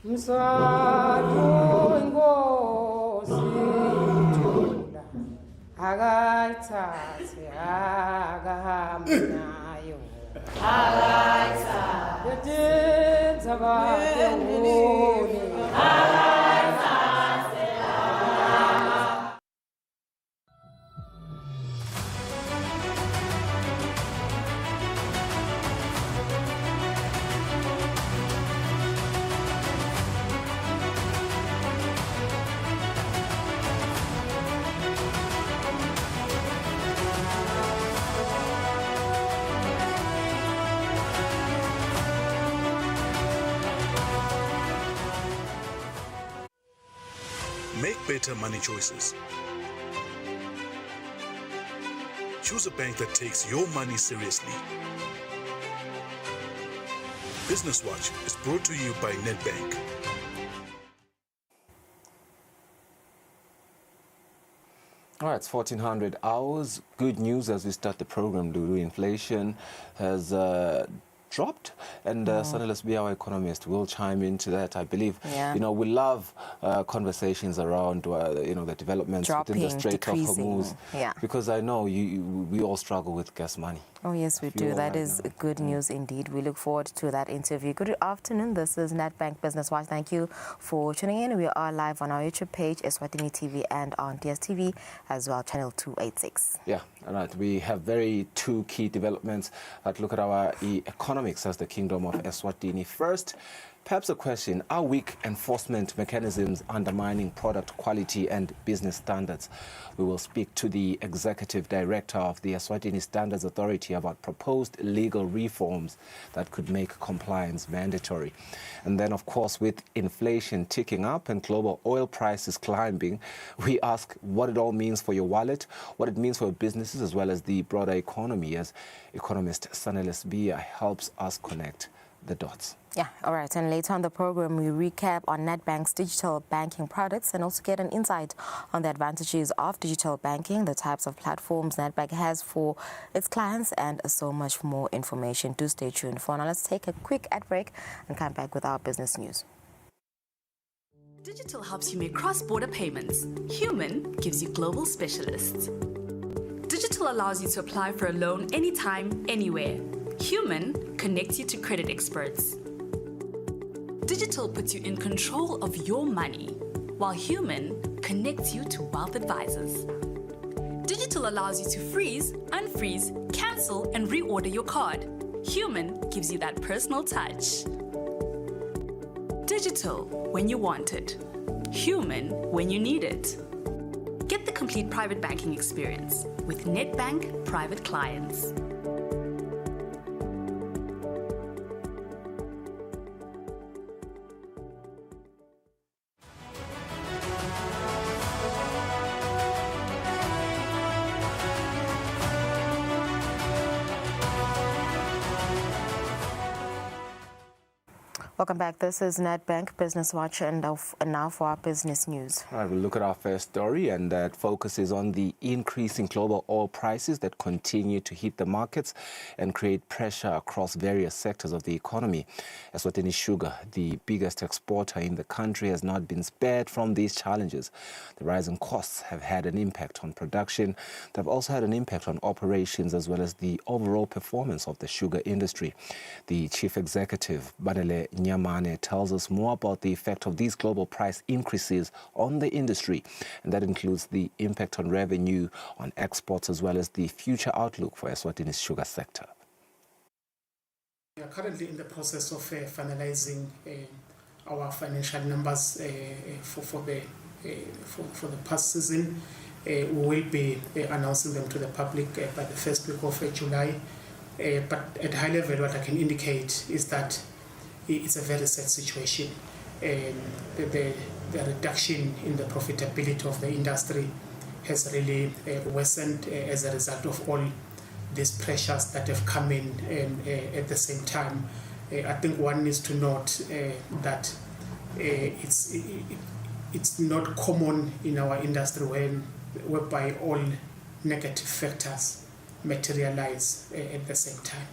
Mswatu inkosi ithula akayithathe akahambe nayo akayithathe yotenza kade ngone akayithathe Make better money choices. Choose a bank that takes your money seriously. Business Watch is brought to you by Nedbank. All right, it's 1400 hours. Good news as we start the program, Lulu. Inflation has dropped, and Sanela Sbi, our economist, will chime into that, I believe. Yeah. You know, we love conversations around, you know, the developments within the Strait of Hormuz. Yeah. Because I know we all struggle with gas money. Oh, yes, we do. That is good news indeed. We look forward to that interview. Good afternoon. This is Nedbank Business Watch. Thank you for tuning in. We are live on our YouTube page, Eswatini TV, and on DSTV as well, channel 286. Yeah, all right. We have two key developments that look at our economics as the Kingdom of Eswatini. First, perhaps a question: are weak enforcement mechanisms undermining product quality and business standards? We will speak to the Executive Director of the Eswatini Standards Authority about proposed legal reforms that could make compliance mandatory. And then, of course, with inflation ticking up and global oil prices climbing, we ask what it all means for your wallet, what it means for your businesses, as well as the broader economy, as economist Sanela Sbi helps us connect the dots. Yeah, all right. And later on the program, we recap on Nedbank's digital banking products and also get an insight on the advantages of digital banking, the types of platforms Nedbank has for its clients, and so much more information. Do stay tuned. For now, let's take a quick ad break and come back with our business news. Digital helps you make cross-border payments. Human gives you global specialists. Digital allows you to apply for a loan anytime, anywhere. Human connects you to credit experts. Digital puts you in control of your money, while Human connects you to wealth advisors. Digital allows you to freeze, unfreeze, cancel, and reorder your card. Human gives you that personal touch. Digital when you want it. Human when you need it. Get the complete private banking experience with Nedbank Private Clients. Welcome back. This is Nedbank Business Watch, and now for our business news. All right, we'll look at our first story, and that focuses on the increase in global oil prices that continue to hit the markets and create pressure across various sectors of the economy. Eswatini Sugar, the biggest exporter in the country, has not been spared from these challenges. The rising costs have had an impact on production. They've also had an impact on operations as well as the overall performance of the sugar industry. The chief executive, Banele Nyamane, tells us more about the effect of these global price increases on the industry, and that includes the impact on revenue, on exports, as well as the future outlook for Eswatini's sugar sector. We are currently in the process of finalizing our financial numbers for the past season. We will be announcing them to the public by the first week of July. But at high level, what I can indicate is that it's a very sad situation. The reduction in the profitability of the industry has really worsened as a result of all these pressures that have come in at the same time. I think one needs to note that it's not common in our industry whereby all negative factors materialize at the same time.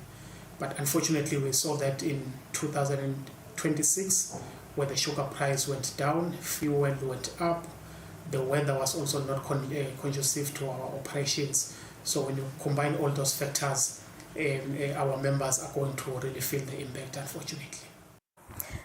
But unfortunately, we saw that in 2018 26, where the sugar price went down, fuel went up, the weather was also not conducive to our operations. So when you combine all those factors, our members are going to really feel the impact, unfortunately.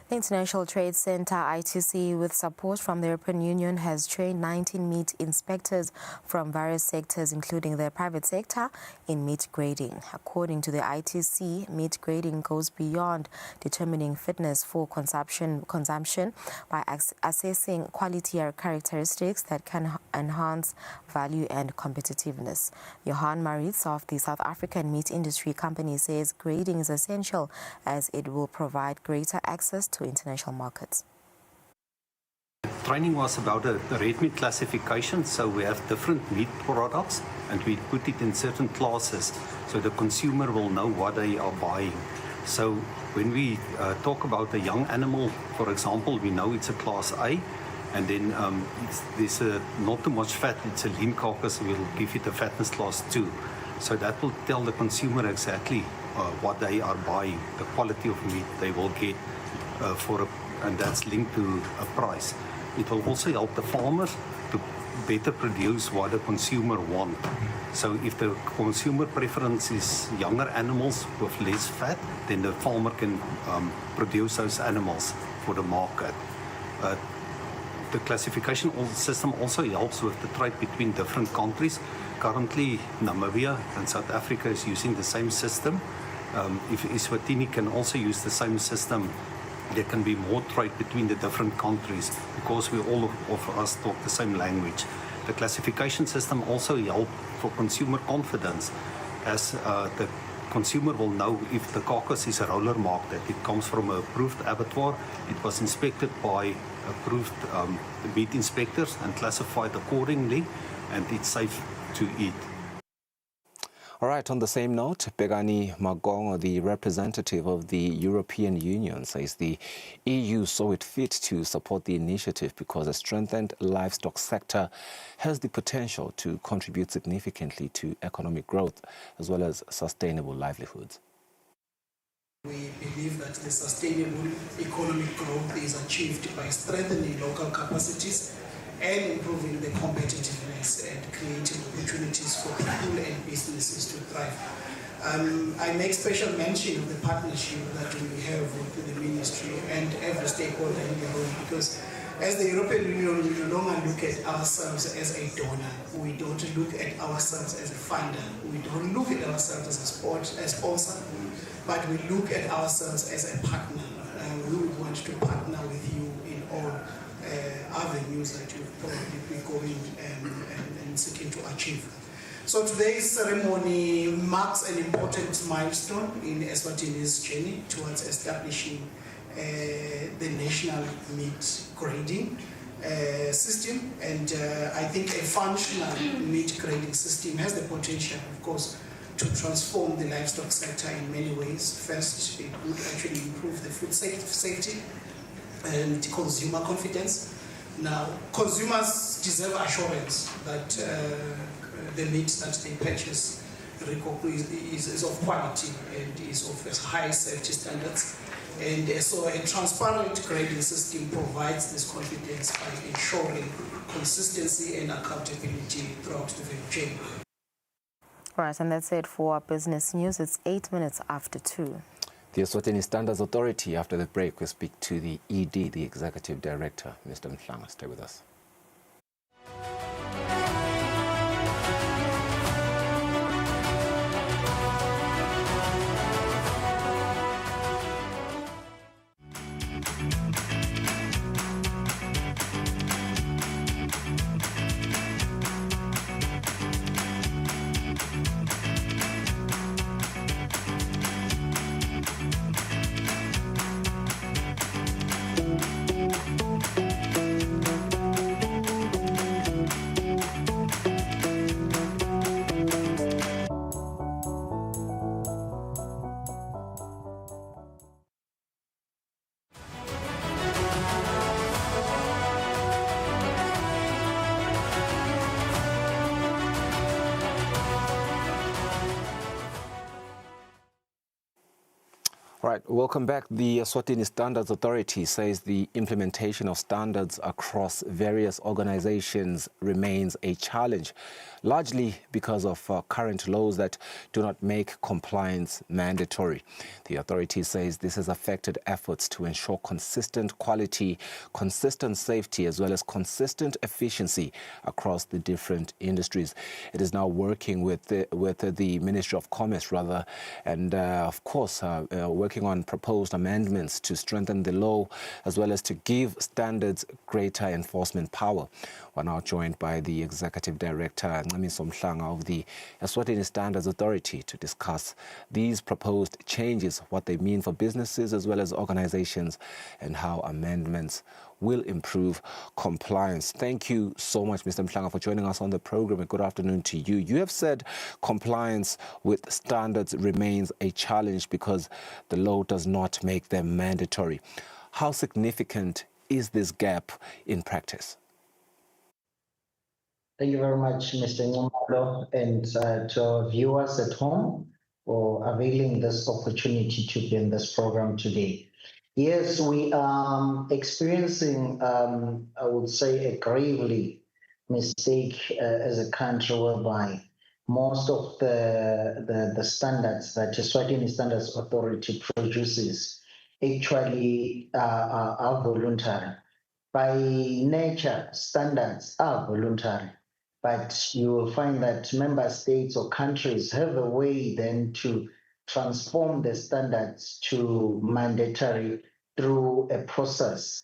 The International Trade Center, ITC, with support from the European Union, has trained 19 meat inspectors from various sectors, including the private sector, in meat grading. According to the ITC, meat grading goes beyond determining fitness for consumption by assessing quality characteristics that can enhance value and competitiveness. Johan Maritz of the South African Meat Industry Company says grading is essential as it will provide greater access to international markets. Training was about the red meat classification, so we have different meat products and we put it in certain classes so the consumer will know what they are buying. So when we talk about a young animal, for example, we know it's a class A, and then there's not too much fat, it's a lean carcass, we'll give it a fatness class 2. So that will tell the consumer exactly what they are buying, the quality of meat they will get and that's linked to a price. It will also help the farmers to better produce what the consumer wants. So if the consumer preference is younger animals with less fat, then the farmer can produce those animals for the market. The classification system also helps with the trade between different countries. Currently, Namibia and South Africa is using the same system. If Eswatini can also use the same system, there can be more trade between the different countries because we all of us talk the same language. The classification system also helps for consumer confidence, as the consumer will know if the carcass is a roller mark, that it comes from an approved abattoir, it was inspected by approved meat inspectors and classified accordingly, and it's safe to eat. All right, on the same note, Begani Magongo, the representative of the European Union, says the EU saw it fit to support the initiative because a strengthened livestock sector has the potential to contribute significantly to economic growth as well as sustainable livelihoods. We believe that the sustainable economic growth is achieved by strengthening local capacities and improving the competitiveness and creating opportunities for people and businesses to thrive. I make special mention of the partnership that we have with the ministry and every stakeholder in the room, because as the European Union, we no longer look at ourselves as a donor. We don't look at ourselves as a funder. We don't look at ourselves as a sponsor, but we look at ourselves as a partner. We would want to partner with you in all avenues that you've probably been going and seeking to achieve. So today's ceremony marks an important milestone in Eswatini's journey towards establishing the national meat grading system, and I think a functional meat grading system has the potential, of course, to transform the livestock sector in many ways. First, it would actually improve the food safety and consumer confidence. Now, consumers deserve assurance that the meat that they purchase is of quality and is of high safety standards. And so a transparent grading system provides this confidence by ensuring consistency and accountability throughout the value chain. Right, and that's it for our business news. It's 8 minutes after 2. The Eswatini Standards Authority. After the break, we'll speak to the ED, the Executive Director, Mr. Mhlanga. Stay with us. right, welcome back. The Eswatini Standards Authority says the implementation of standards across various organizations remains a challenge, largely because of current laws that do not make compliance mandatory. The authority says this has affected efforts to ensure consistent quality, consistent safety, as well as consistent efficiency across the different industries. It is now working with the Ministry of Commerce, and of course, working on proposed amendments to strengthen the law as well as to give standards greater enforcement power. We're now joined by the Executive Director, Ncamiso Mhlanga, of the Eswatini Standards Authority to discuss these proposed changes, what they mean for businesses as well as organizations, and how amendments will improve compliance. Thank you so much, Mr. Mhlanga, for joining us on the program, and good afternoon to you. You have said compliance with standards remains a challenge because the law does not make them mandatory. How significant is this gap in practice? Thank you very much, Mr. Nyamalo, and to our viewers at home for availing this opportunity to be in this program today. Yes, we are experiencing, I would say, a gravely mistake as a country whereby most of the standards that the Eswatini Standards Authority produces actually are voluntary. By nature, standards are voluntary, but you will find that member states or countries have a way then to transform the standards to mandatory through a process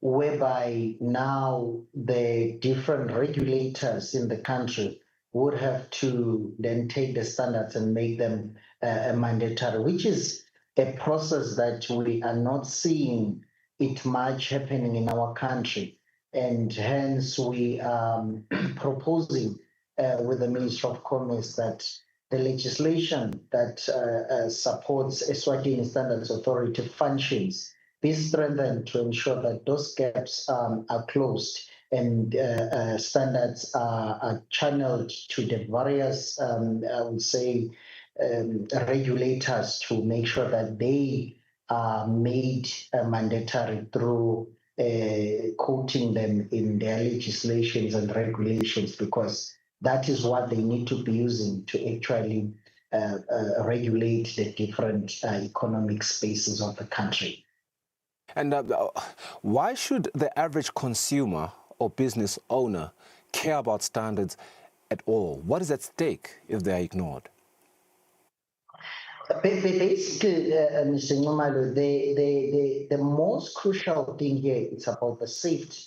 whereby now the different regulators in the country would have to then take the standards and make them mandatory, which is a process that we are not seeing it much happening in our country. And hence we are proposing with the Ministry of Commerce that the legislation that supports Eswatini Standards Authority functions be strengthened to ensure that those gaps are closed and standards are channeled to the various, I would say, regulators to make sure that they are made mandatory through quoting them in their legislations and regulations, because that is what they need to be using to actually regulate the different economic spaces of the country. And why should the average consumer or business owner care about standards at all? What is at stake if they are ignored? Basically, Mr. Nomalo, the most crucial thing here is about the safety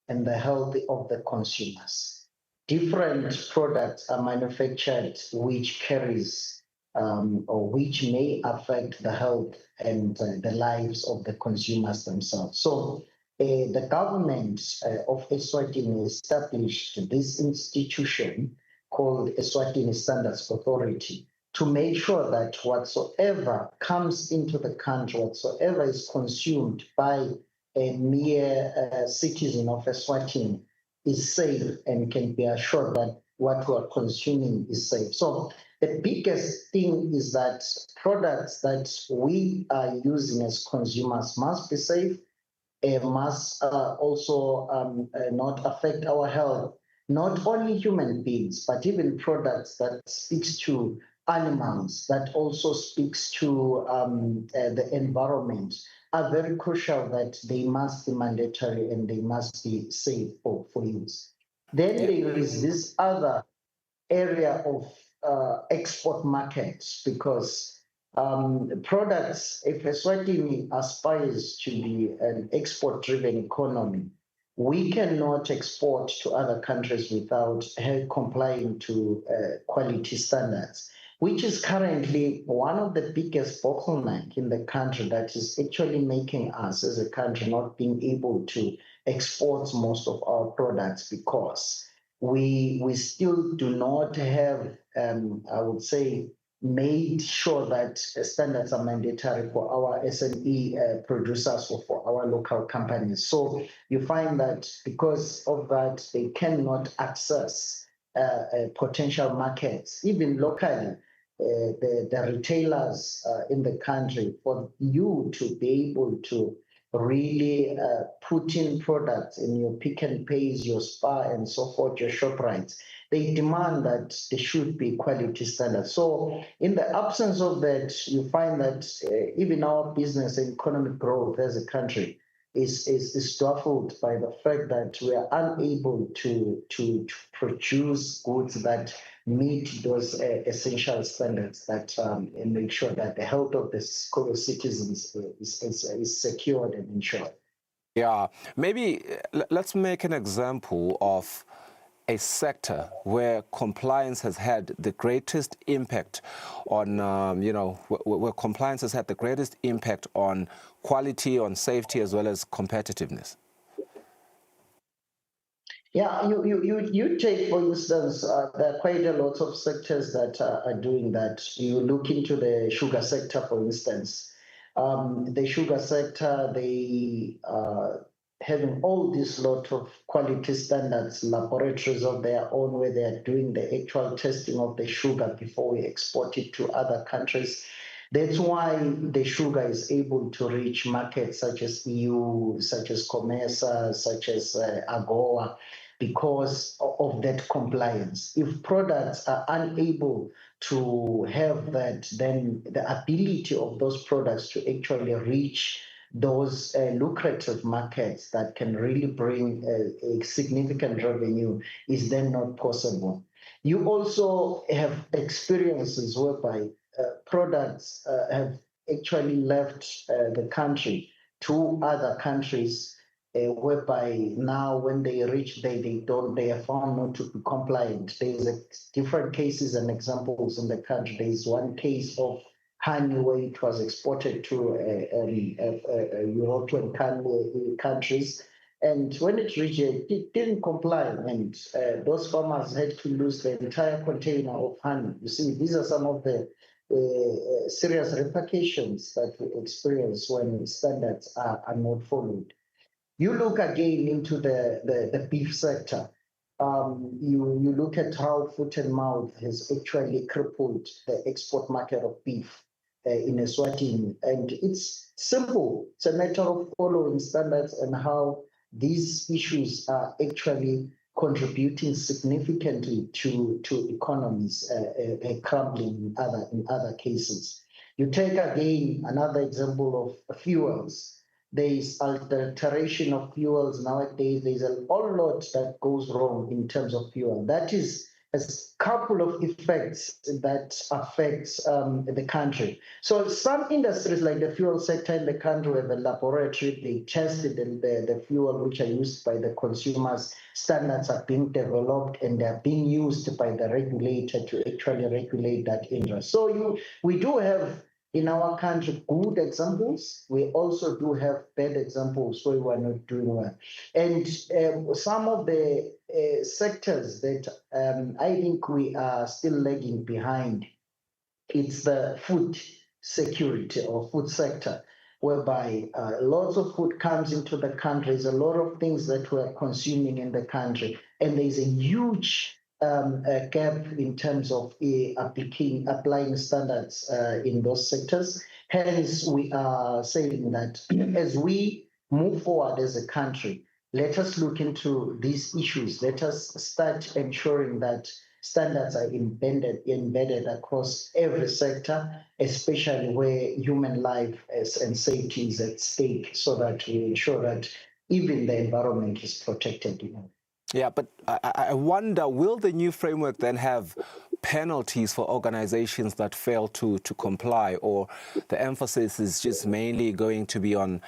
and the health of the consumers. Different products are manufactured which carries or which may affect the health and the lives of the consumers themselves. So the government of Eswatini established this institution called Eswatini Standards Authority to make sure that whatsoever comes into the country, whatsoever is consumed by a mere citizen of Eswatini is safe and can be assured that what we are consuming is safe. So the biggest thing is that products that we are using as consumers must be safe, must also not affect our health, not only human beings, but even products that speaks to animals, that also speaks to the environment, are very crucial that they must be mandatory and they must be safe for use. Then there is this other area of export markets, because products, if Eswatini aspires to be an export-driven economy, we cannot export to other countries without complying to quality standards, which is currently one of the biggest bottlenecks in the country that is actually making us as a country not being able to export most of our products, because we still do not have, I would say, made sure that standards are mandatory for our SME producers or for our local companies. So you find that because of that, they cannot access potential markets, even locally, the retailers in the country, for you to be able to really put in products in your Pick and Pays, your Spar, and so forth, your ShopRites. They demand that there should be quality standards. So in the absence of that, you find that even our business and economic growth as a country is stifled by the fact that we are unable to produce goods that meet those essential standards that and make sure that the health of the citizens is secured and ensured. Yeah, maybe let's make an example of a sector where compliance has had the greatest impact on, where compliance has had the greatest impact on quality, on safety, as well as competitiveness. Yeah, you take, for instance, there are quite a lot of sectors that are doing that. You look into the sugar sector, for instance. The sugar sector, they having all this lot of quality standards, laboratories of their own, where they are doing the actual testing of the sugar before we export it to other countries. That's why the sugar is able to reach markets such as EU, such as COMESA, such as AGOA, because of that compliance. If products are unable to have that, then the ability of those products to actually reach those lucrative markets that can really bring a significant revenue is then not possible. You also have experiences whereby products have actually left the country to other countries, whereby now when they reach there, they are found not to be compliant. There's different cases and examples in the country. There's one case of honey where it was exported to European countries. And when it reached, it didn't comply, and those farmers had to lose the entire container of honey. You see, these are some of the serious repercussions that we experience when standards are not followed. You look again into the beef sector. You look at how foot and mouth has actually crippled the export market of beef in Eswatini. And it's simple. It's a matter of following standards and how these issues are actually contributing significantly to economies crumbling in other cases. You take again another example of fuels. There is alteration of fuels nowadays. There's a whole lot that goes wrong in terms of fuel. That is a couple of effects that affects the country. So some industries like the fuel sector in the country have a laboratory, they tested the fuel which are used by the consumers. Standards are being developed and they're being used by the regulator to actually regulate that industry. So we do have in our country good examples. We also do have bad examples where we are not doing well. And some of the sectors that I think we are still lagging behind, it's the food security or food sector, whereby lots of food comes into the country. There's a lot of things that we're consuming in the country, and there's a huge a gap in terms of applying standards in those sectors. Hence, we are saying that as we move forward as a country, let us look into these issues. Let us start ensuring that standards are embedded across every sector, especially where human life and safety is at stake, so that we ensure that even the environment is protected. Yeah, but I wonder, will the new framework then have penalties for organizations that fail to comply, or the emphasis is just mainly going to be on,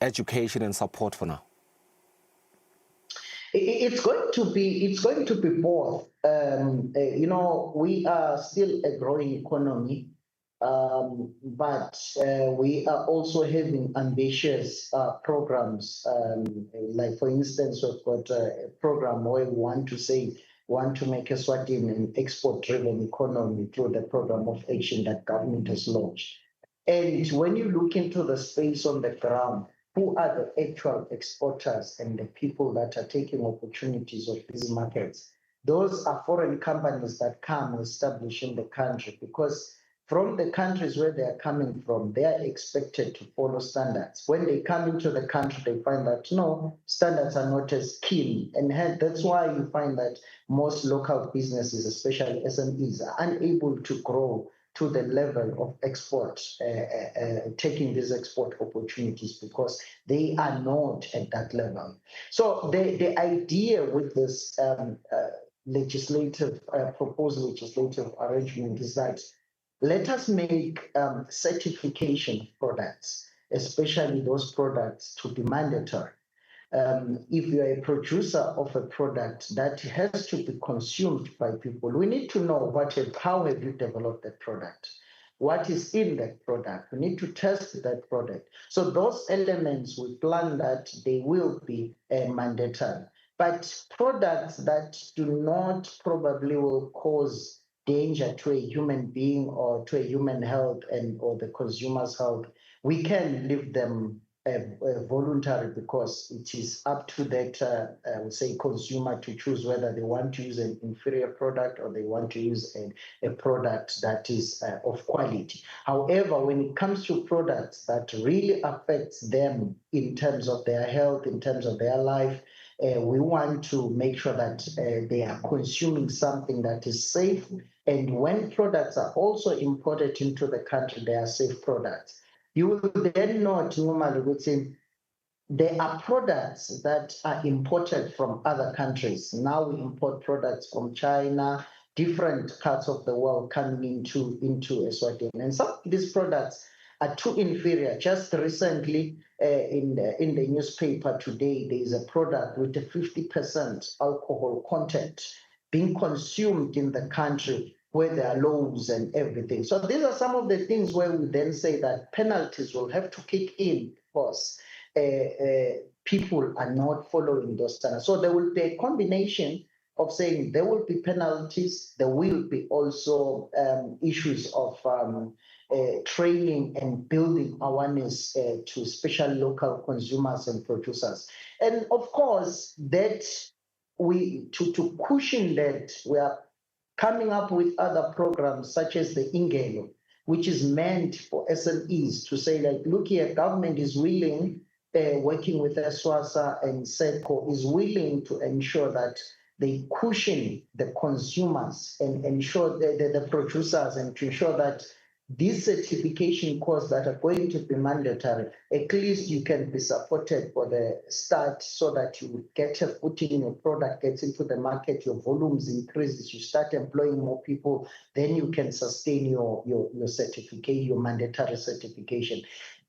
education and support for now? It's going to be both. We are still a growing economy, but we are also having ambitious programs. Like, for instance, we've got a program where we want to make Eswatini an export-driven economy through the program of action that government has launched. And when you look into the space on the ground, who are the actual exporters and the people that are taking opportunities of these markets? those are foreign companies that come and establish in the country, because from the countries where they are coming from, they are expected to follow standards. When they come into the country, they find that no, standards are not as keen. And hence, that's why you find that most local businesses, especially SMEs, are unable to grow to the level of export, taking these export opportunities, because they are not at that level. So the idea with this proposed legislative arrangement is that let us make certification of products, especially those products, to be mandatory. If you're a producer of a product that has to be consumed by people, we need to know how have you developed that product? What is in that product? We need to test that product. So those elements, we plan that they will be mandatory. But products that do not probably will cause danger to a human being or to a human health or the consumer's health, we can leave them voluntary, because it is up to that consumer to choose whether they want to use an inferior product or they want to use a product that is of quality. However, when it comes to products that really affects them in terms of their health, in terms of their life, we want to make sure that they are consuming something that is safe. And when products are also imported into the country, they are safe products. You will then note normally within there are products that are imported from other countries. Now we import products from China, different parts of the world coming into Eswatini. And some of these products are too inferior. Just recently in the newspaper today, there is a product with a 50% alcohol content being consumed in the country, where there are laws and everything. So these are some of the things where we then say that penalties will have to kick in, because people are not following those standards. So there will be a combination of saying there will be penalties, there will be also issues of training and building awareness to special local consumers and producers. And of course, that to cushion that, we are coming up with other programs such as the Ingelo, which is meant for SMEs to say, like, look here, government is willing, working with SWASA and SEDCO, is willing to ensure that they cushion the consumers and ensure the producers, and to ensure that these certification costs that are going to be mandatory, at least you can be supported for the start, so that you get a footing, your product gets into the market, your volumes increases, you start employing more people, then you can sustain your certificate, your mandatory certification.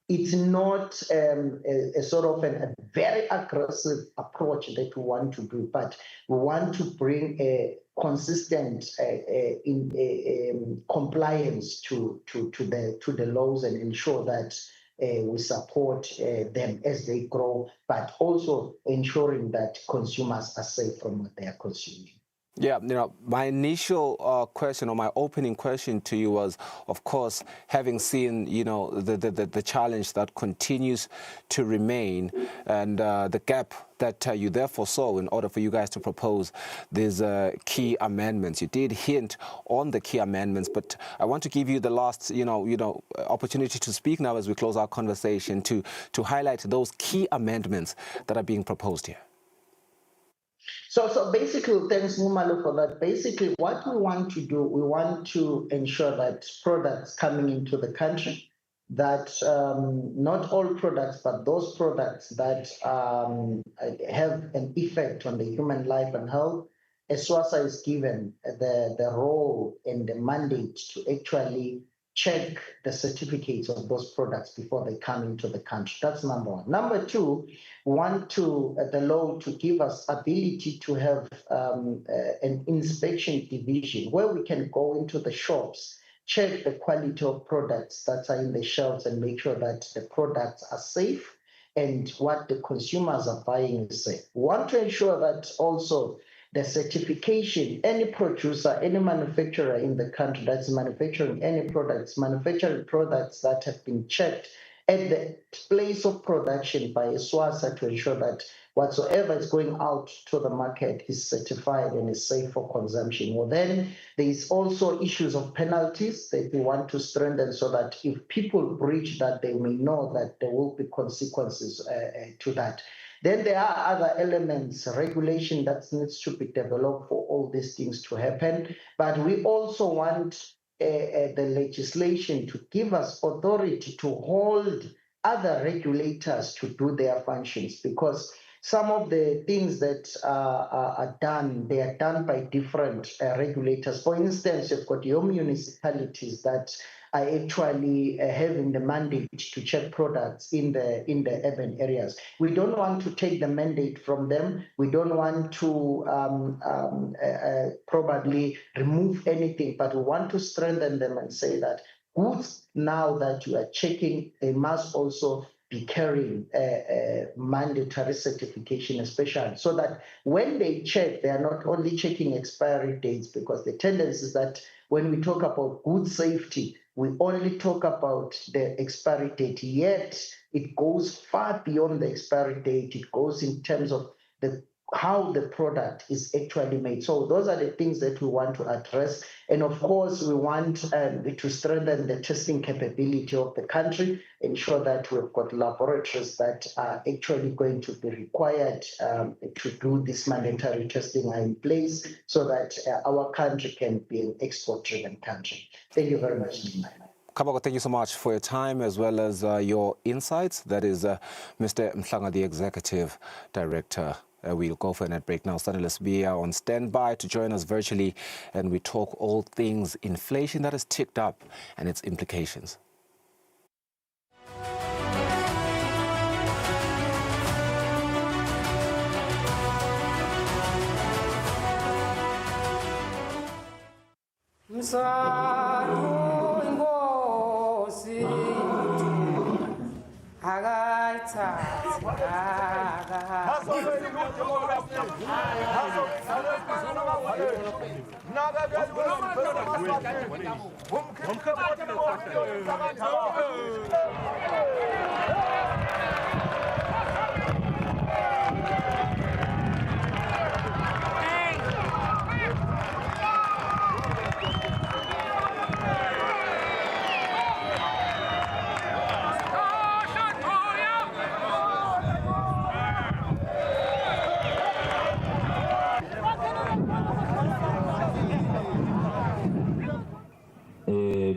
It's not a sort of a very aggressive approach that we want to do, but we want to bring a consistent compliance to the laws, and ensure that we support them as they grow, but also ensuring that consumers are safe from what they are consuming. Yeah, my initial question, or my opening question to you was, of course, having seen, the challenge that continues to remain, and the gap that you therefore saw in order for you guys to propose these key amendments. You did hint on the key amendments, but I want to give you the last, opportunity to speak now as we close our conversation, to highlight those key amendments that are being proposed here. So basically, thanks Mumalo for that. Basically, what we want to do, we want to ensure that products coming into the country, that not all products, but those products that have an effect on the human life and health, Eswasa is given the role and the mandate to actually check the certificates of those products before they come into the country. That's number one. Number two, we want the law to give us ability to have an inspection division where we can go into the shops, check the quality of products that are in the shelves, and make sure that the products are safe and what the consumers are buying is safe. We want to ensure that also the certification, any producer, any manufacturer in the country that's manufacturing any products, manufacturing products that have been checked at the place of production by Eswatini to ensure that whatsoever is going out to the market is certified and is safe for consumption. Well, then there is also issues of penalties that we want to strengthen so that if people breach that, they may know that there will be consequences to that. Then there are other elements, regulation that needs to be developed for all these things to happen. But we also want the legislation to give us authority to hold other regulators to do their functions, because some of the things that are done, they are done by different regulators. For instance, you've got your municipalities that are actually having the mandate to check products in the urban areas. We don't want to take the mandate from them. We don't want to probably remove anything, but we want to strengthen them and say that goods now that you are checking, they must also be carrying mandatory certification, especially so that when they check, they are not only checking expiry dates, because the tendency is that when we talk about good safety, we only talk about the expiry date, yet it goes far beyond the expiry date. It goes in terms of how the product is actually made. So those are the things that we want to address. And of course, we want to strengthen the testing capability of the country, ensure that we've got laboratories that are actually going to be required to do this mandatory testing are in place so that our country can be an export-driven country. Thank you very much. Kabako, thank you so much for your time as well as your insights. That is Mr. Mhlanga, the Executive Director. We'll go for a net break now. Sanele Sibiya on standby to join us virtually, and we talk all things inflation that has ticked up and its implications.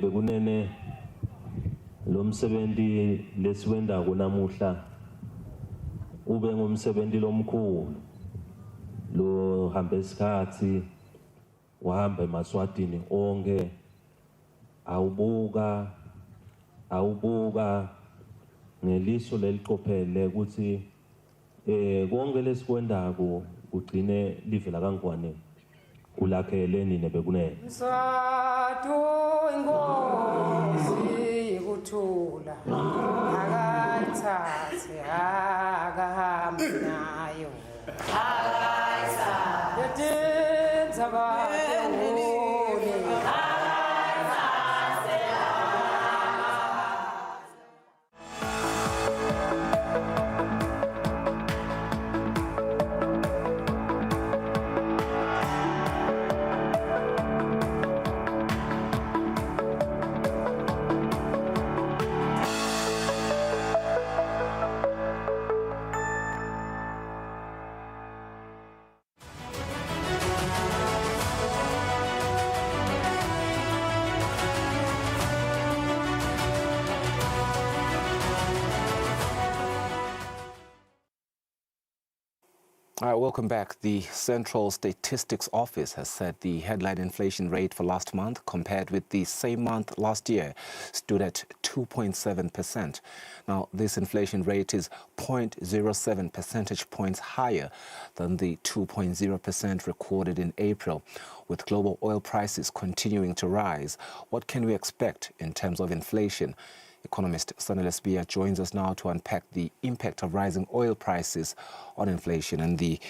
Bekunene lo msebenzi lesiwenda kunamuhla ube ngumsebenzi lomkhulu lo hamba isikhathi wahamba eMaswatini onke awubuka ngeliso leliqophele ukuthi konke lesikwendako ugcine livela kangwane ulakhele nini bekunene ingozi kuthula akayithathe akahambe nayo akayithathe yedenza abadewone All right, welcome back. The Central Statistics Office has said the headline inflation rate for last month compared with the same month last year stood at 2.7%. Now, this inflation rate is 0.07 percentage points higher than the 2.0% recorded in April. With global oil prices continuing to rise, what can we expect in terms of inflation? Economist Sanele Sibiya joins us now to unpack the impact of rising oil prices on inflation and the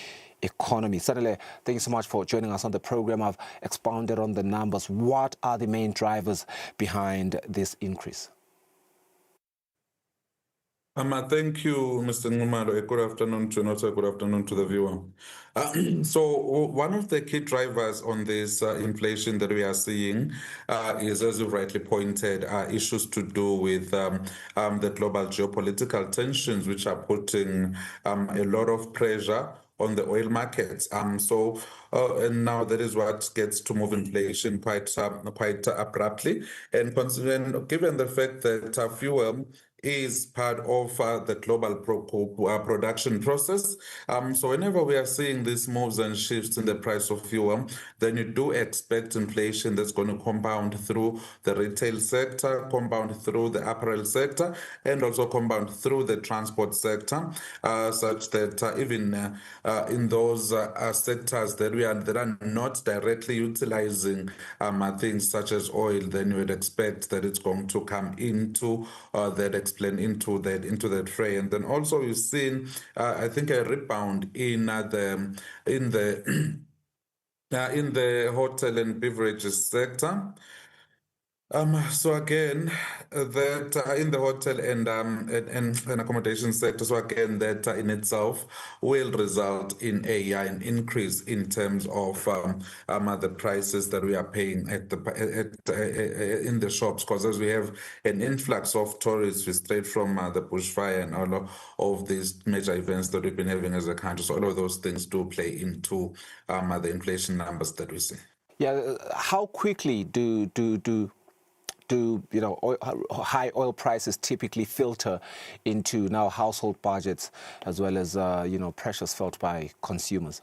economy. Sanele, thank you so much for joining us on the program. I've expounded on the numbers. What are the main drivers behind this increase? Thank you, Mr. Ngumalo. Good afternoon to you, and also good afternoon to the viewer. So one of the key drivers on this inflation that we are seeing is, as you rightly pointed, issues to do with the global geopolitical tensions, which are putting a lot of pressure on the oil markets. And now that is what gets to move inflation quite abruptly. And considering, given the fact that fuel is part of the global production process. So whenever we are seeing these moves and shifts in the price of fuel, then you do expect inflation that's going to compound through the retail sector, compound through the apparel sector, and also compound through the transport sector, such that even in those sectors that are not directly utilizing things such as oil, then you would expect that it's going to come into into that fray. And then also we've seen I think a rebound in the in the hotel and beverages sector. So again, that in the hotel and accommodation sector, so again, that in itself will result in an increase in terms of the prices that we are paying in the shops, because as we have an influx of tourists straight from the bushfire and all of these major events that we've been having as a country. So all of those things do play into the inflation numbers that we see. Yeah, how quickly do high oil prices typically filter into now household budgets as well as pressures felt by consumers?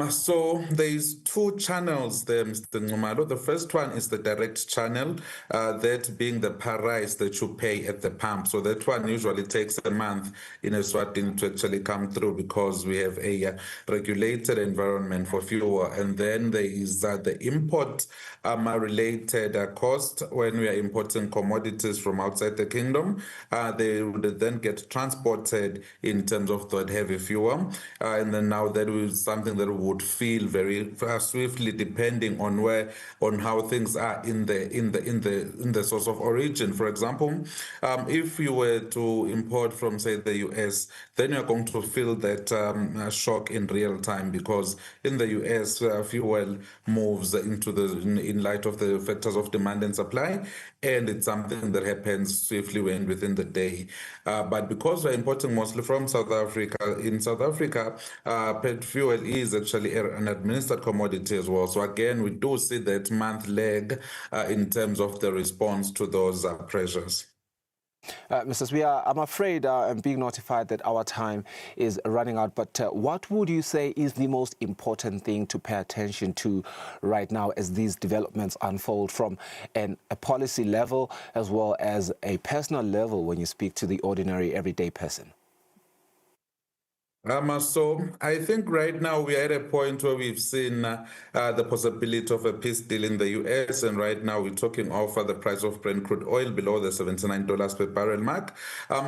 So there's two channels there, Mr. Ngumalo. The first one is the direct channel, that being the price that you pay at the pump. So that one usually takes a month in Eswatini to actually come through, because we have a regulated environment for fuel. And then there is the import related cost. When we are importing commodities from outside the kingdom, they would then get transported in terms of that heavy fuel. And then now that is something that would feel very swiftly, depending on how things are in the source of origin. For example, if you were to import from, say, the US, then you're going to feel that shock in real time, because in the US fuel moves in light of the factors of demand and supply, and it's something that happens swiftly within the day. But because we're importing mostly from South Africa, in South Africa, pet fuel is actually an administered commodity as well. So again, we do see that month lag in terms of the response to those pressures. Mr. Swiya, I'm afraid I'm being notified that our time is running out, but what would you say is the most important thing to pay attention to right now as these developments unfold from a policy level as well as a personal level when you speak to the ordinary everyday person? So I think right now we are at a point where we've seen the possibility of a peace deal in the US, and right now we're talking of the price of Brent crude oil below the $79 per barrel mark.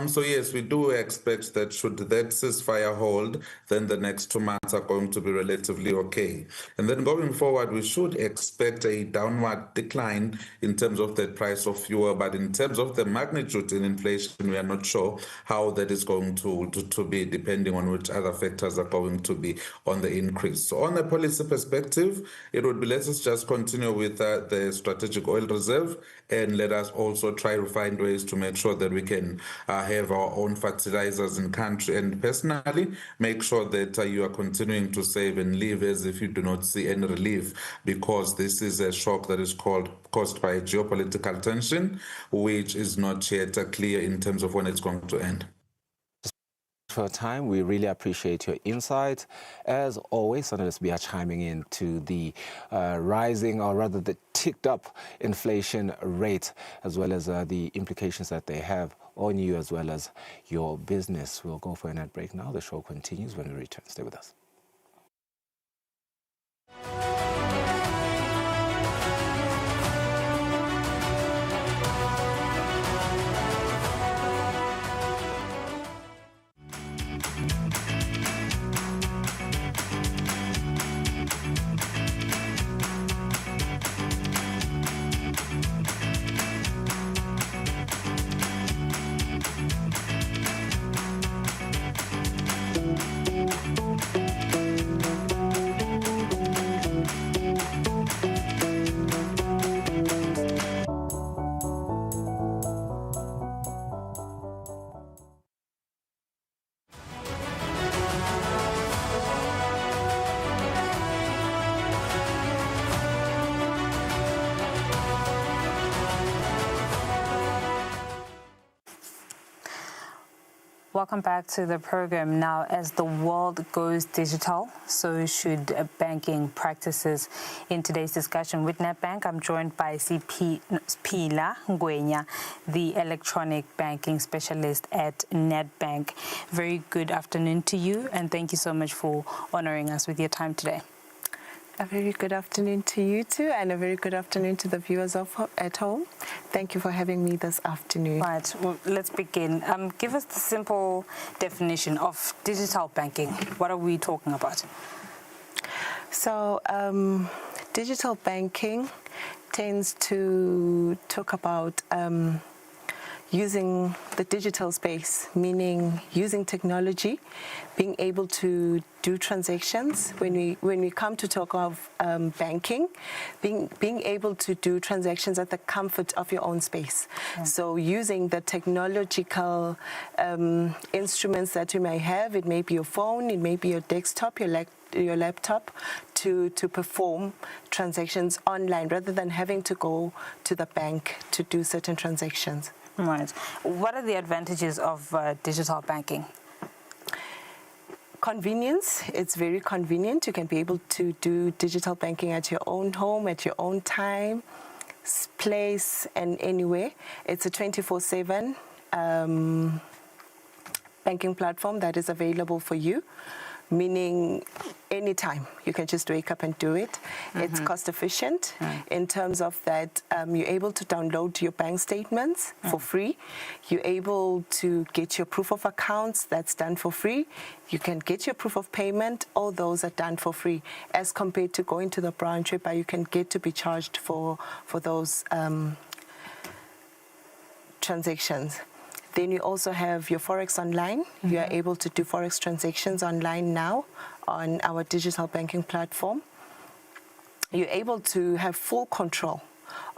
So yes, we do expect that should that ceasefire hold, then the next 2 months are going to be relatively okay. And then going forward, we should expect a downward decline in terms of the price of fuel, but in terms of the magnitude in inflation, we are not sure how that is going to be, depending on which other factors are going to be on the increase. So on a policy perspective, it would be, let us just continue with the strategic oil reserve, and let us also try to find ways to make sure that we can have our own fertilizers in country, and personally make sure that you are continuing to save and live as if you do not see any relief, because this is a shock that is caused by geopolitical tension, which is not yet clear in terms of when it's going to end. For time, we really appreciate your insights. As always, analysts, we are chiming in to the rising, or rather the ticked up inflation rate, as well as the implications that they have on you as well as your business. We'll go for an ad break now. The show continues when we return. Stay with us. Welcome back to the program. Now, as the world goes digital, so should banking practices. In today's discussion with Nedbank, I'm joined by CP Pila Ngwenya, the electronic banking specialist at Nedbank. Very good afternoon to you, and thank you so much for honoring us with your time today. A very good afternoon to you too, and a very good afternoon to the viewers at home. Thank you for having me this afternoon. Right, well, let's begin. Give us the simple definition of digital banking. What are we talking about? So, digital banking tends to talk about using the digital space, meaning using technology, being able to do transactions. When we come to talk of banking, being able to do transactions at the comfort of your own space. Yeah. So using the technological instruments that you may have, it may be your phone, it may be your desktop, your laptop, to perform transactions online rather than having to go to the bank to do certain transactions. Right. What are the advantages of digital banking? Convenience. It's very convenient. You can be able to do digital banking at your own home, at your own time, place, and anywhere. It's a 24/7 banking platform that is available for you, meaning anytime you can just wake up and do it. Mm-hmm. It's cost efficient in terms of that you're able to download your bank statements for free. You're able to get your proof of accounts, that's done for free. You can get your proof of payment, all those are done for free, as compared to going to the branch where you can get to be charged for those transactions. Then you also have your Forex online. Mm-hmm. You are able to do Forex transactions online now on our digital banking platform. You're able to have full control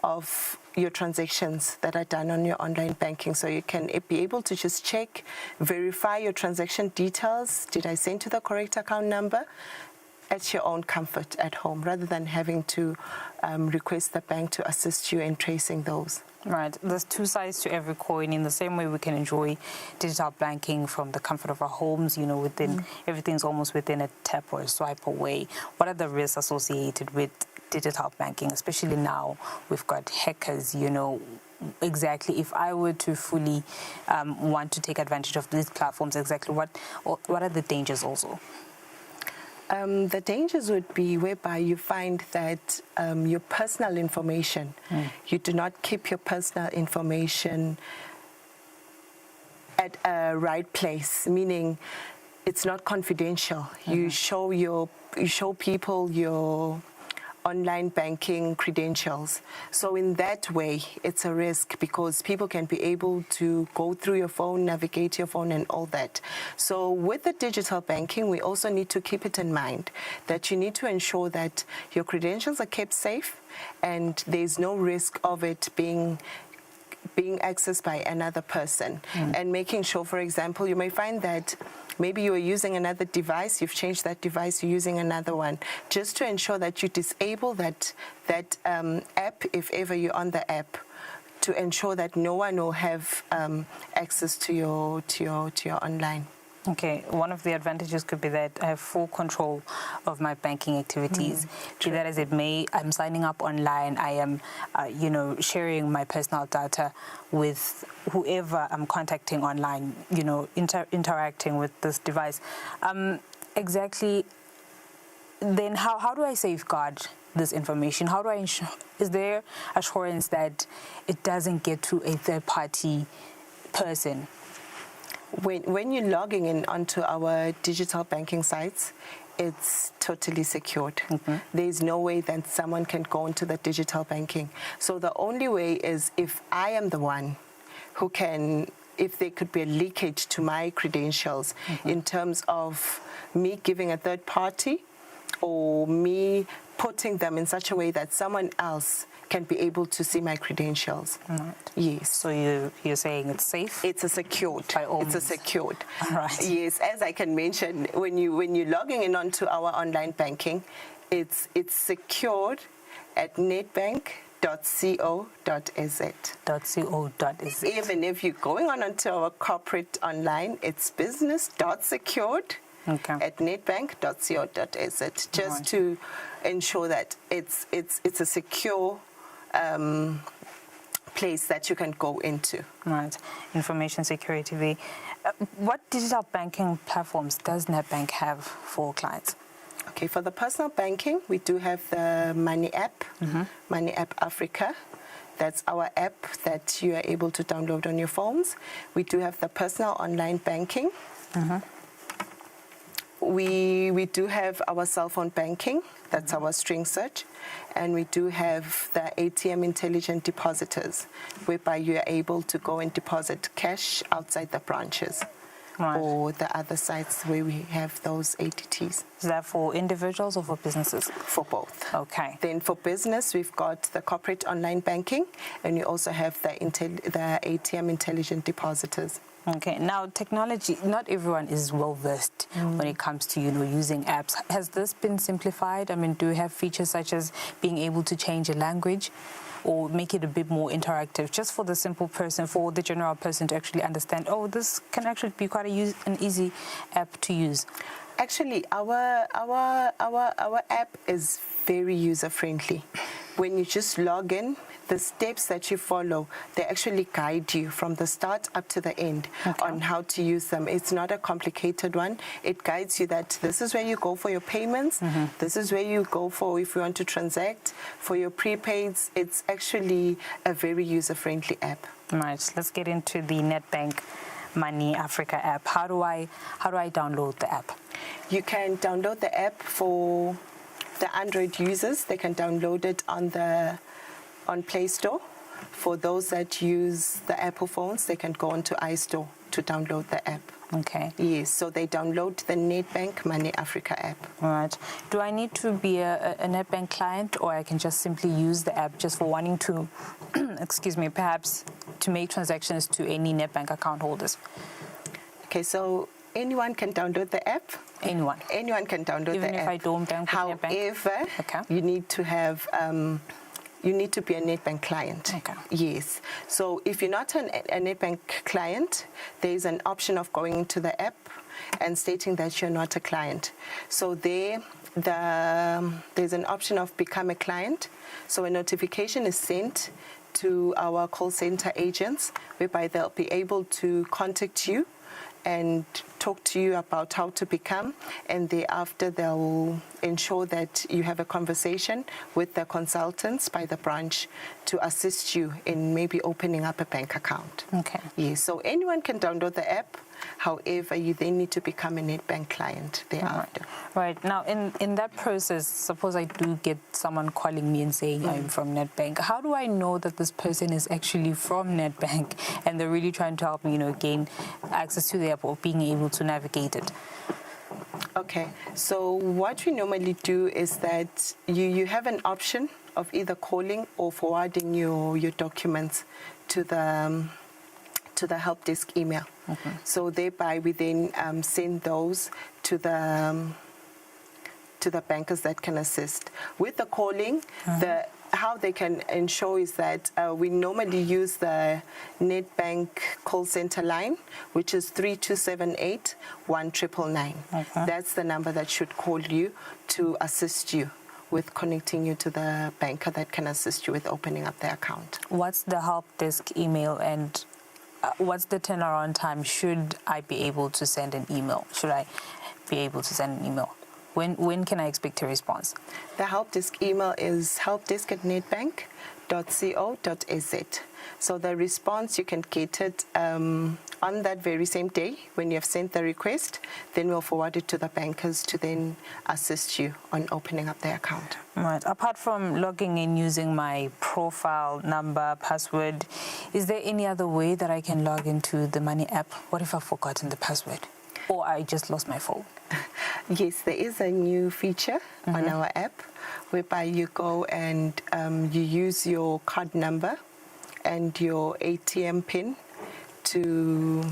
of your transactions that are done on your online banking. So you can be able to just check, verify your transaction details. Did I send to the correct account number? At your own comfort at home, rather than having to request the bank to assist you in tracing those. Right. There's two sides to every coin. In the same way we can enjoy digital banking from the comfort of our homes, everything's almost within a tap or a swipe away. What are the risks associated with digital banking, especially now we've got hackers, exactly if I were to fully want to take advantage of these platforms, exactly what are the dangers also? The dangers would be whereby you find that your personal information, you do not keep your personal information at a right place, meaning it's not confidential. You show people your online banking credentials. So in that way, it's a risk because people can be able to go through your phone, navigate your phone and all that. So with the digital banking, we also need to keep it in mind that you need to ensure that your credentials are kept safe and there's no risk of it being accessed by another person. And making sure, for example, you may find that maybe you are using another device, you've changed that device, you're using another one, just to ensure that you disable that app if ever you're on the app, to ensure that no one will have access to your online. Okay, one of the advantages could be that I have full control of my banking activities. Be that as it may, I'm signing up online, I am, sharing my personal data with whoever I'm contacting online, interacting with this device. Exactly, then how do I safeguard this information? How do I ensure, is there assurance that it doesn't get to a third-party person? When you're logging in onto our digital banking sites, it's totally secured. There's no way that someone can go into the digital banking. So the only way is if I am the one who can, if there could be a leakage to my credentials in terms of me giving a third party or me putting them in such a way that someone else can be able to see my credentials. Yes. So you're saying it's safe? It's a secured. By all means. It's a secured. Right. Yes, as I can mention, when you're logging in onto our online banking, it's secured at Nedbank.co.za. .co.za. Even if you're going onto our corporate online, it's business.secured at nedbank.co.za, just to ensure that it's a secure place that you can go into. Right, information security. What digital banking platforms does Nedbank have for clients? Okay, for the personal banking, we do have the Money app, Money app Africa. That's our app that you are able to download on your phones. We do have the personal online banking. We do have our cell phone banking. That's our string search. And we do have the ATM intelligent depositors, whereby you are able to go and deposit cash outside the branches. Right. Or the other sites where we have those ATTs. Is that for individuals or for businesses? For both. Okay. Then for business, we've got the corporate online banking, and we also have the ATM intelligent depositors. Okay. Now, technology, not everyone is well-versed when it comes to, using apps. Has this been simplified? I mean, do you have features such as being able to change a language or make it a bit more interactive, just for the simple person, for the general person to actually understand, oh, this can actually be quite an easy app to use? Actually, our app is very user-friendly. When you just log in, the steps that you follow, they actually guide you from the start up to the end on how to use them. It's not a complicated one. It guides you that this is where you go for your payments. This is where you go for if you want to transact. For your prepaids, it's actually a very user-friendly app. Right. Let's get into the Nedbank Money Africa app. How do I download the app? You can download the app for the Android users. They can download it on Play Store. For those that use the Apple phones, they can go onto iStore to download the app. Okay. Yes, so they download the Nedbank Money Africa app. All right. Do I need to be a Nedbank client, or I can just simply use the app just for wanting to, excuse me, perhaps to make transactions to any Nedbank account holders? Okay, so anyone can download the app. Anyone can download the app. Even if I don't bank with Nedbank? However, you need to have you need to be a Nedbank client. Okay. Yes. So if you're not a Nedbank client, there is an option of going into the app and stating that you're not a client. So there's an option of become a client. So a notification is sent to our call center agents, whereby they'll be able to contact you and talk to you about how to become, and thereafter they'll ensure that you have a conversation with the consultants by the branch to assist you in maybe opening up a bank account. Okay. Yes, so anyone can download the app. However, you then need to become a Nedbank client thereafter. Right. Now, in that process, suppose I do get someone calling me and saying I'm from Nedbank. How do I know that this person is actually from Nedbank and they're really trying to help me, gain access to the app or being able to navigate it? Okay. So what we normally do is that you have an option of either calling or forwarding your documents to the help desk email. So thereby we then send those to the bankers that can assist. With the calling, how they can ensure is that we normally use the Nedbank call center line, which is 3278 1999. That's the number that should call you to assist you with connecting you to the banker that can assist you with opening up the account. What's the help desk email, and what's the turnaround time? Should I be able to send an email? Should I be able to send an email? When can I expect a response? The help desk email is helpdesk@nedbank.co.za. So the response, you can get it on that very same day when you have sent the request. Then we'll forward it to the bankers to then assist you on opening up the account. Right. Apart from logging in using my profile number, password, is there any other way that I can log into the Money app? What if I've forgotten the password or I just lost my phone? Yes, there is a new feature on our app whereby you go and you use your card number and your ATM PIN to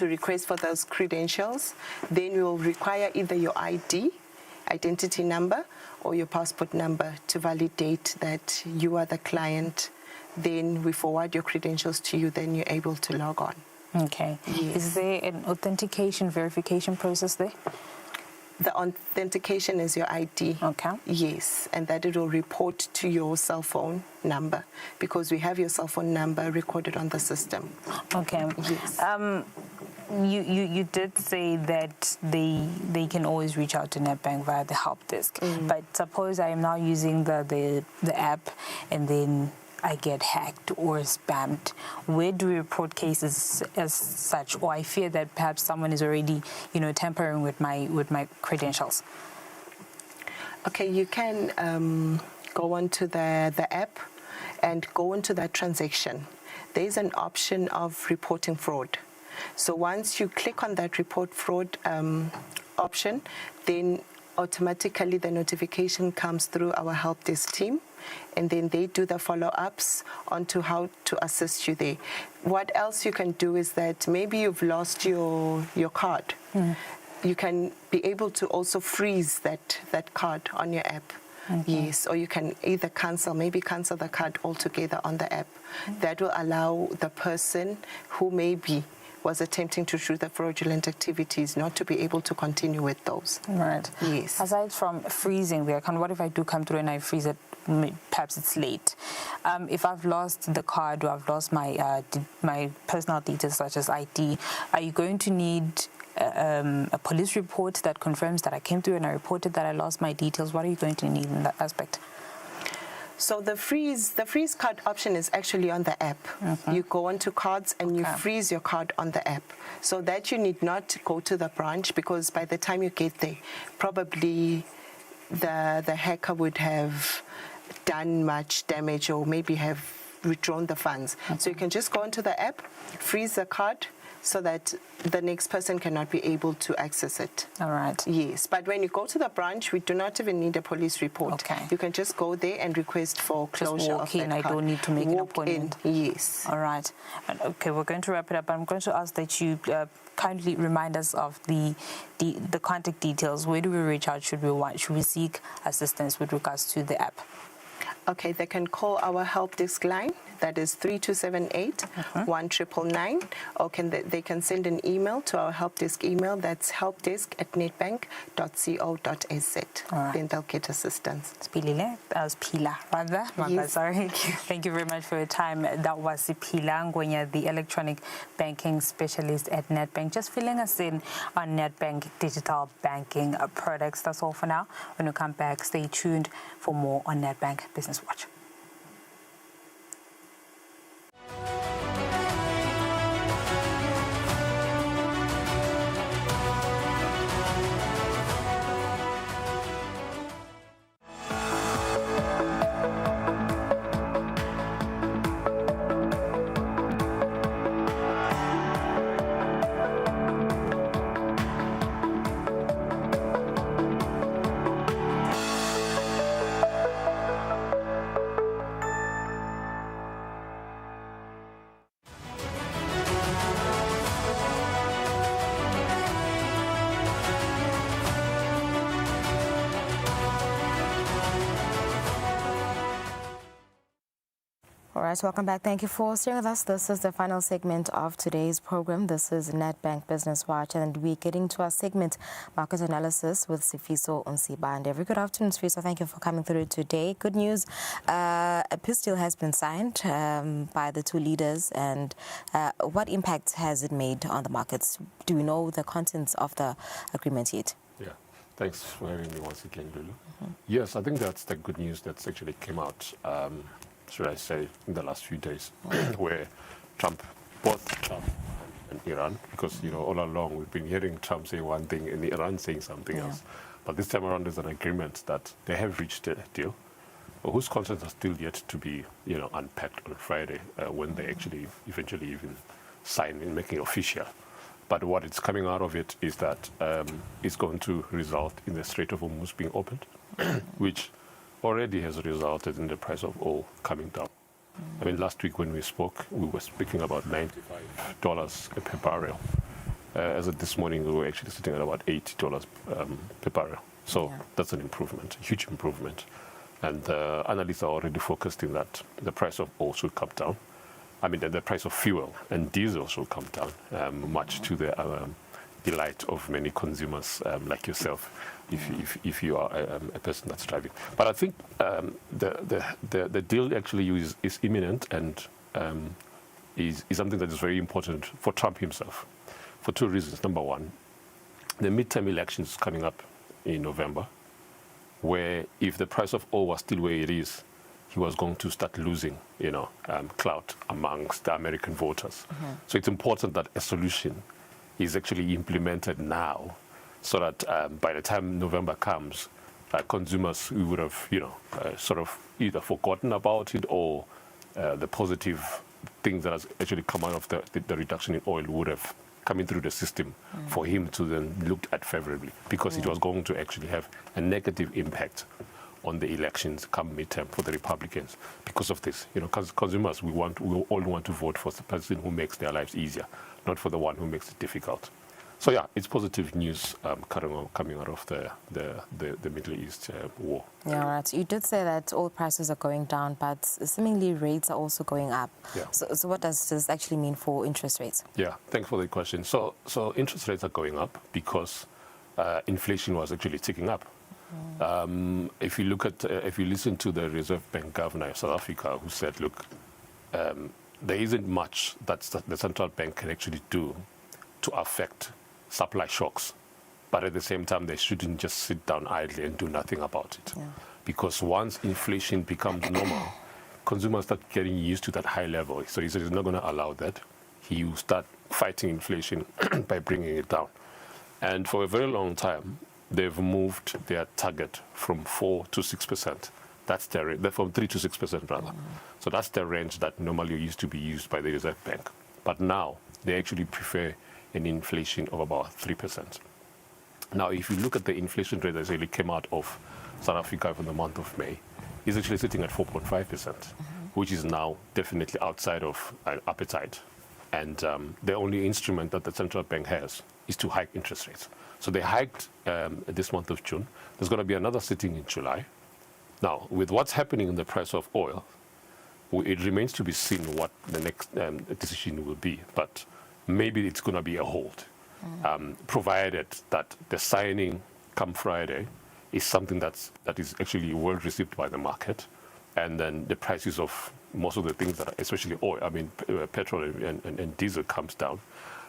request for those credentials. Then we will require either your ID identity number or your passport number to validate that you are the client. Then we forward your credentials to you, then you're able to log on. Okay. Yes. Is there an authentication verification process there? The authentication is your ID. Okay. Yes, and that it will report to your cell phone number because we have your cell phone number recorded on the system. Okay. Yes. You did say that they can always reach out to Nedbank via the help desk. But suppose I am now using the app and then I get hacked or spammed. Where do we report cases as such? Or I fear that perhaps someone is already, tampering with my credentials. Okay, you can go onto the app and go into that transaction. There is an option of reporting fraud. So once you click on that report fraud option, then automatically the notification comes through our help desk team, and then they do the follow-ups onto how to assist you there. What else you can do is that maybe you've lost your card. You can be able to also freeze that card on your app. Okay. Yes, or you can either cancel the card altogether on the app. That will allow the person who maybe was attempting to do the fraudulent activities not to be able to continue with those. Right. Yes. Aside from freezing the account, what if I do come through and I freeze it? Perhaps it's late. If I've lost the card or I've lost my personal details such as ID, are you going to need a police report that confirms that I came through and I reported that I lost my details? What are you going to need in that aspect? So the freeze card option is actually on the app. You go onto cards and you freeze your card on the app. So that you need not go to the branch, because by the time you get there, probably the hacker would have done much damage or maybe have withdrawn the funds. So you can just go into the app, freeze the card, so that the next person cannot be able to access it. All right. Yes, but when you go to the branch, we do not even need a police report. Okay. You can just go there and request for closure of that card. I don't need to make an appointment. Yes. All right. Okay, we're going to wrap it up. I'm going to ask that you kindly remind us of the contact details. Where do we reach out? Should we seek assistance with regards to the app? Okay, they can call our help desk line. That is 3278 1999, or they can send an email to our help desk email. That's helpdesk@nedbank.co.za. Right. Then they'll get assistance. Pila, Yes. Sorry. Thank you very much for your time. That was Pila Ngwenya, the electronic banking specialist at Nedbank, just filling us in on Nedbank digital banking products. That's all for now. When we come back, stay tuned for more on Nedbank Business Watch. All right, welcome back. Thank you for staying with us. This is the final segment of today's program. This is Nedbank Business Watch, and we're getting to our segment, Market Analysis, with Sifiso Onsibande. Very good afternoon, Sifiso. Thank you for coming through today. Good news, a peace deal has been signed by the two leaders, and what impact has it made on the markets? Do we know the contents of the agreement yet? Yeah, thanks for having me once again, Lulu. Yes, I think that's the good news that's actually came out, should I say, in the last few days, where both Trump and Iran, because, all along we've been hearing Trump say one thing and Iran saying something else. But this time around there's an agreement that they have reached a deal, whose contents are still yet to be, unpacked on Friday, when they actually eventually even sign and make it official. But what is coming out of it is that it's going to result in the Strait of Hormuz being opened, which already has resulted in the price of oil coming down. I mean, last week when we spoke, we were speaking about $95 per barrel. As of this morning, we were actually sitting at about $80 per barrel. So that's an improvement, a huge improvement. And analysts are already focused in that the price of oil should come down. I mean, the price of fuel and diesel should come down, much to the delight of many consumers like yourself, if you are a person that's driving. But I think the deal actually is imminent and is something that is very important for Trump himself, for two reasons. Number one, the midterm elections coming up in November, where if the price of oil was still where it is, he was going to start losing, clout amongst the American voters. So it's important that a solution is actually implemented now, so that by the time November comes, consumers who would have, sort of either forgotten about it or the positive things that has actually come out of the reduction in oil would have coming through the system for him to then look at favorably, because it was going to actually have a negative impact on the elections come midterm for the Republicans because of this. Because consumers, we all want to vote for the person who makes their lives easier, not for the one who makes it difficult. So yeah, it's positive news coming out of the Middle East war. Yeah, right. You did say that oil prices are going down, but seemingly rates are also going up. Yeah. So what does this actually mean for interest rates? Yeah, thanks for the question. So interest rates are going up because inflation was actually ticking up. If you listen to the Reserve Bank governor of South Africa, who said, look, there isn't much that the central bank can actually do to affect supply shocks, but at the same time, they shouldn't just sit down idly and do nothing about it. Yeah. Because once inflation becomes normal, consumers start getting used to that high level. So he said he's not going to allow that. He will start fighting inflation by bringing it down. And for a very long time, they've moved their target from 4 to 6%. That's their from 3 to 6% rather. So that's the range that normally used to be used by the Reserve Bank. But now they actually prefer an inflation of about 3%. Now, if you look at the inflation rate that really came out of South Africa for the month of May, it's actually sitting at 4.5%, which is now definitely outside of appetite. And the only instrument that the central bank has is to hike interest rates. So they hiked this month of June. There's going to be another sitting in July. Now, with what's happening in the price of oil, it remains to be seen what the next decision will be. But maybe it's going to be a hold, provided that the signing come Friday is something that is actually well received by the market, and then the prices of most of the things that are, especially oil, petrol and diesel comes down,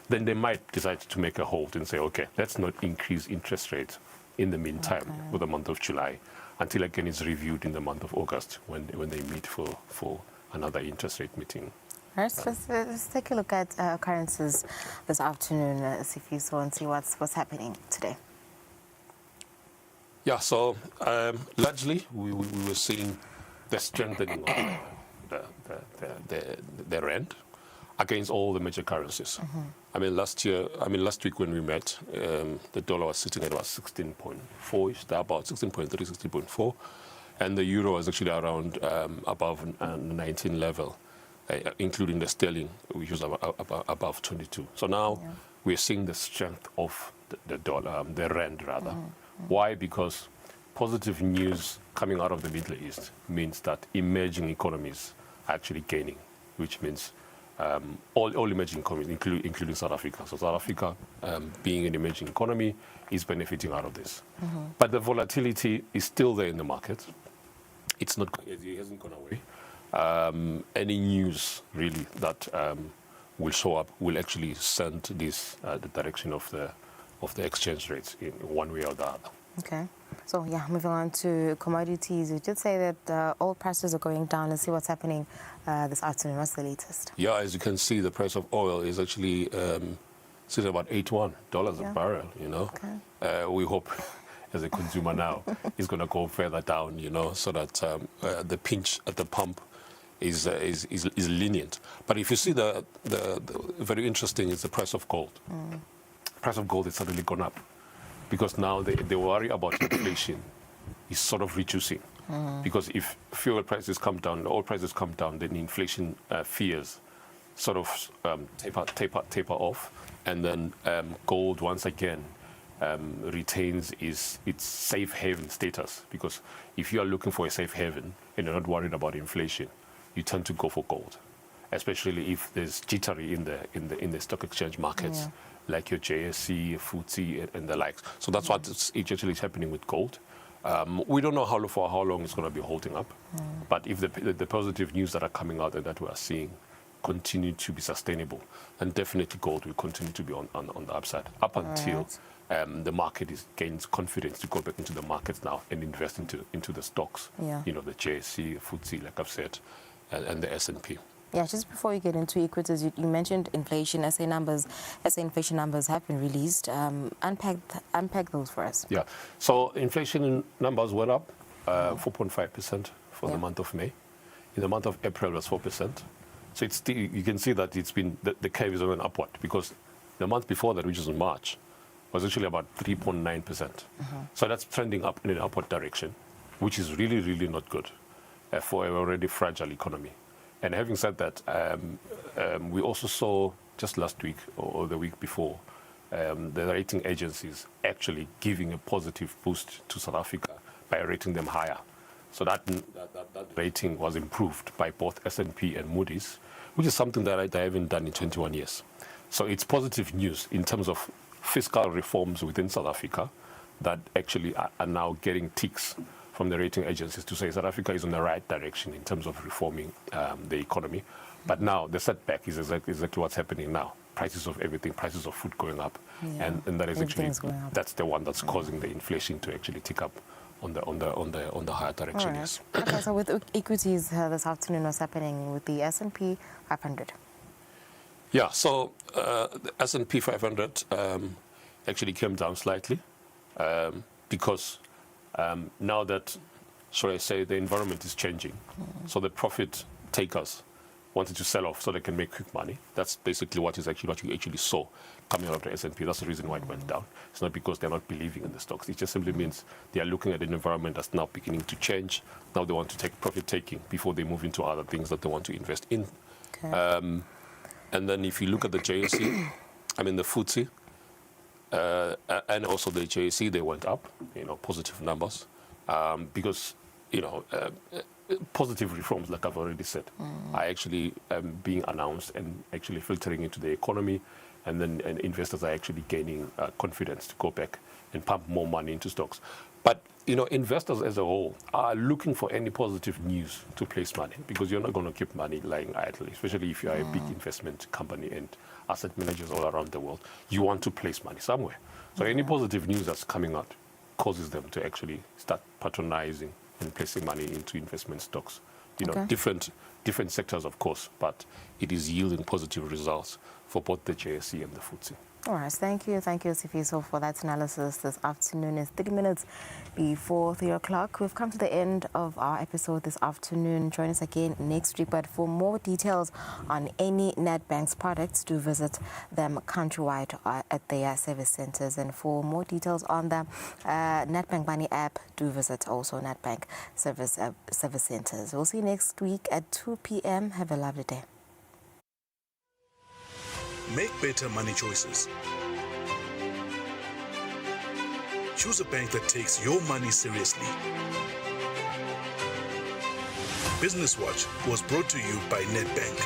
then they might decide to make a hold and say, okay, let's not increase interest rates in the meantime for the month of July until again it's reviewed in the month of August when they meet for another interest rate meeting. All right, let's take a look at currencies this afternoon, Sifiso, and see what's happening today. Yeah, so largely we were seeing the strengthening of the rand against all the major currencies. Last week when we met, the dollar was sitting at about 16.4-ish, about 16.3, 16.4, and the euro was actually around above 19 level. Including the sterling, which was above 22. So now we're seeing the strength of the dollar, the rand rather. Why? Because positive news coming out of the Middle East means that emerging economies are actually gaining, which means all emerging economies, including South Africa. So South Africa, being an emerging economy, is benefiting out of this. But the volatility is still there in the market. It hasn't gone away. Any news really that will show up will actually send this the direction of the exchange rates in one way or the other. Okay. So yeah, moving on to commodities. You did say that oil prices are going down. Let's see what's happening this afternoon. What's the latest? Yeah, as you can see, the price of oil is actually sitting about $81 a barrel. Okay. We hope, as a consumer now, it's going to go further down. So that the pinch at the pump is lenient. But if you see the very interesting is the price of gold. Price of gold has suddenly gone up because now the worry about inflation is sort of reducing. Because if fuel prices come down, oil prices come down, then inflation fears sort of taper off, and then gold once again retains its safe haven status, because if you are looking for a safe haven and you're not worried about inflation, you tend to go for gold, especially if there's jittery in the stock exchange markets, like your JSE, FTSE, and the likes. So that's what it's actually happening with gold. We don't know for how long it's going to be holding up, but if the positive news that are coming out and that we are seeing continue to be sustainable, then definitely gold will continue to be on the upside up until the market gains confidence to go back into the markets now and invest into the stocks. You know, the JSE, FTSE, like I've said, and the S&P. Yeah, just before you get into equities, you mentioned inflation. SA inflation numbers have been released. Unpack those for us. Yeah, so inflation numbers went up 4.5% for the month of May. In the month of April, it was 4%. So it's still, you can see that it's been the curve is on an upward, because the month before that, which is in March, was actually about 3.9%. So that's trending up in an upward direction, which is really, really not good for an already fragile economy. And having said that, we also saw just last week or the week before, the rating agencies actually giving a positive boost to South Africa by rating them higher. So that rating was improved by both S&P and Moody's, which is something that they haven't done in 21 years. So it's positive news in terms of fiscal reforms within South Africa that actually are now getting ticks from the rating agencies to say South Africa is on the right direction in terms of reforming the economy. But now the setback is exactly what's happening now. Prices of everything, prices of food going up, and that is actually that's the one that's causing the inflation to actually tick up on the higher direction. Yes. Okay, so with equities this afternoon, what's happening with the S&P 500? Yeah, so the S&P 500 actually came down slightly because now that, shall I say, the environment is changing. So the profit takers wanted to sell off so they can make quick money. That's basically what you actually saw coming out of the S&P. That's the reason why it went down. It's not because they're not believing in the stocks. It just simply means they are looking at an environment that's now beginning to change. Now they want to take profit taking before they move into other things that they want to invest in. Okay. And then if you look at the JSE, I mean the FTSE, and also the JSE, they went up, positive numbers, because, positive reforms, like I've already said, are actually being announced and actually filtering into the economy, and then investors are actually gaining confidence to go back and pump more money into stocks. But, investors as a whole are looking for any positive news to place money, because you're not going to keep money lying idle, especially if you are a big investment company and asset managers all around the world. You want to place money somewhere. So any positive news that's coming out causes them to actually start patronizing and placing money into investment stocks. Different sectors, of course, but it is yielding positive results for both the JSE and the FTSE. All right, thank you, Sifiso, for that analysis this afternoon. It's 30 minutes before 3 o'clock. We've come to the end of our episode this afternoon. Join us again next week. But for more details on any Nedbank's products, do visit them countrywide at their service centers. And for more details on the Nedbank Money app, do visit also Nedbank service centers. We'll see you next week at 2 p.m. Have a lovely day. Make better money choices. Choose a bank that takes your money seriously. Business Watch was brought to you by Nedbank.